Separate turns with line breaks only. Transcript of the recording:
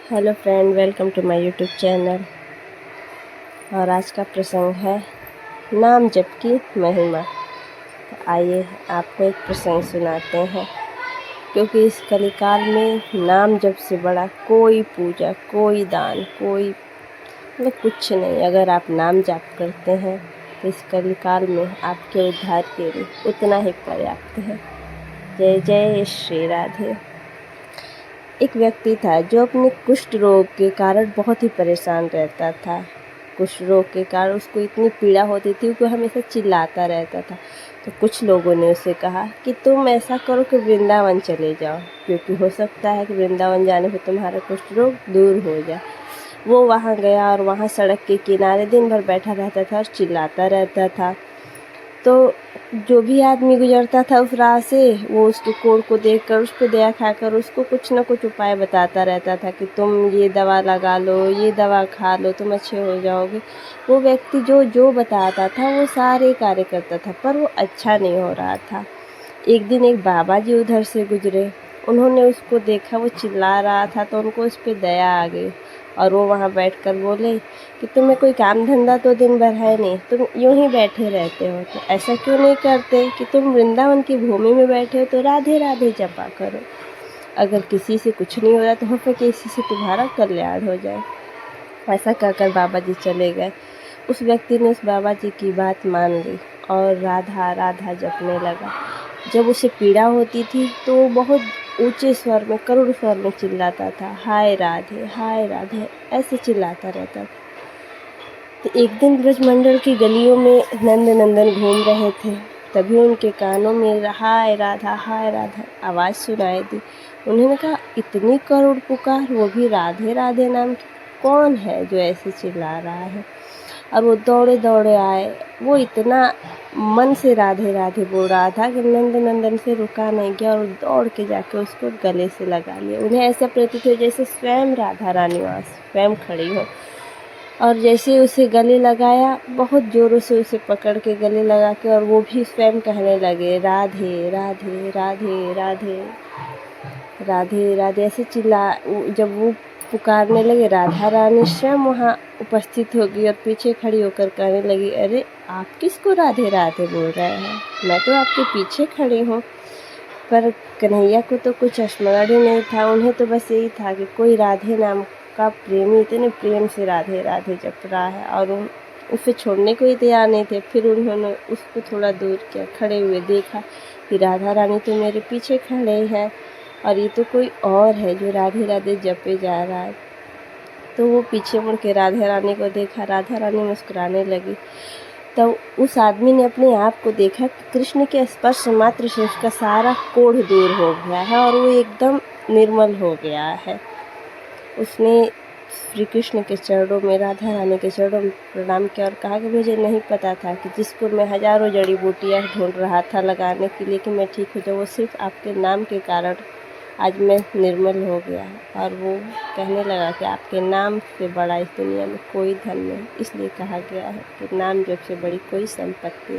Hello friend, welcome to my YouTube channel. और आज का प्रसंग है नाम जप की महिमा। तो आइए आपको एक प्रसंग सुनाते हैं, क्योंकि इस कलिकाल में नाम जप से बड़ा कोई पूजा, कोई दान, कोई कुछ नहीं। अगर आप नाम जाप करते हैं तो इस कलिकाल में आपके उद्धार के लिए उतना ही पर्याप्त है। जय जय श्री राधे। एक व्यक्ति था जो अपने कुष्ठ रोग के कारण बहुत ही परेशान रहता था। कुष्ठ रोग के कारण उसको इतनी पीड़ा होती थी कि हमेशा चिल्लाता रहता था। तो कुछ लोगों ने उसे कहा कि तुम ऐसा करो कि वृंदावन चले जाओ, क्योंकि हो सकता है कि वृंदावन जाने पर तुम्हारा कुष्ठ रोग दूर हो जाए। वो वहाँ गया और वहाँ सड़क के किनारे दिन भर बैठा रहता था और चिल्लाता रहता था। तो जो भी आदमी गुजरता था उस राह से, वो उसके कोढ़ को देखकर, उस पर दया खाकर उसको कुछ न कुछ उपाय बताता रहता था कि तुम ये दवा लगा लो, ये दवा खा लो, तुम अच्छे हो जाओगे। वो व्यक्ति जो जो बताता था वो सारे कार्य करता था, पर वो अच्छा नहीं हो रहा था। एक दिन एक बाबा जी उधर से गुजरे। उन्होंने उसको देखा, वो चिल्ला रहा था, तो उनको उस पर दया आ गई और वो वहाँ बैठकर बोले कि तुम्हें कोई काम धंधा तो दिन भर है नहीं, तुम यूं ही बैठे रहते हो, तो ऐसा क्यों नहीं करते कि तुम वृंदावन की भूमि में बैठे हो तो राधे राधे जपा करो। अगर किसी से कुछ नहीं हो रहा तो हो सकता किसी से तुम्हारा कल्याण हो जाए। ऐसा कहकर बाबा जी चले गए। उस व्यक्ति ने उस बाबा जी की बात मान ली और राधा राधा जपने लगा। जब उसे पीड़ा होती थी तो वो बहुत ऊंचे स्वर में, करुण स्वर में चिल्लाता था, हाय राधे, ऐसे चिल्लाता रहता था। तो एक दिन ब्रजमंडल की गलियों में नंद नंदन घूम रहे थे। तभी उनके कानों में हाय राधा आवाज़ सुनाई दी। उन्होंने कहा, इतनी करुण पुकार, वो भी राधे राधे नाम की, कौन है जो ऐसे चिल्ला रहा है। और वो दौड़े दौड़े आए। वो इतना मन से राधे राधे बोल रहा था कि नंद नंदन से रुका नहीं गया और दौड़ के जाके उसको गले से लगा लिया। उन्हें ऐसा प्रतीत हुआ जैसे स्वयं राधा रानी वहाँ स्वयं खड़ी हो। और जैसे उसे गले लगाया, बहुत ज़ोरों से उसे पकड़ के गले लगा के, और वो भी स्वयं कहने लगे, राधे राधे राधे राधे राधे राधे, ऐसे चिल्ला। जब वो पुकारने लगे, राधा रानी स्वयं वहाँ उपस्थित हो गई और पीछे खड़ी होकर कहने लगी, अरे आप किसको राधे राधे बोल रहे हैं, मैं तो आपके पीछे खड़ी हूँ। पर कन्हैया को तो कुछ स्मरण ही नहीं था। उन्हें तो बस यही था कि कोई राधे नाम का प्रेमी इतने प्रेम से राधे राधे जप रहा है, और उसे छोड़ने को ही तैयार नहीं थे। फिर उन्होंने उसको थोड़ा दूर किया, खड़े हुए देखा कि राधा रानी तो मेरे पीछे खड़े हैं और ये तो कोई और है जो राधे राधे जपे जा रहा है। तो वो पीछे मुड़ के राधा रानी को देखा। राधा रानी मुस्कुराने लगी। तो उस आदमी ने अपने आप को देखा कि कृष्ण के स्पर्श मात्र से उसका सारा कोढ़ दूर हो गया है और वो एकदम निर्मल हो गया है। उसने श्री कृष्ण के चरणों में, राधा रानी के चरणों में प्रणाम किया और कहा कि मुझे नहीं पता था कि जिसको मैं हजारों जड़ी बूटियाँ ढूंढ रहा था लगाने के लिए कि मैं ठीक हो जाऊँ, वो सिर्फ आपके नाम के कारण आज मैं निर्मल हो गया। और वो कहने लगा कि आपके नाम से बड़ा इस दुनिया में कोई धन नहीं। इसलिए कहा गया है कि नाम जप से बड़ी कोई संपत्ति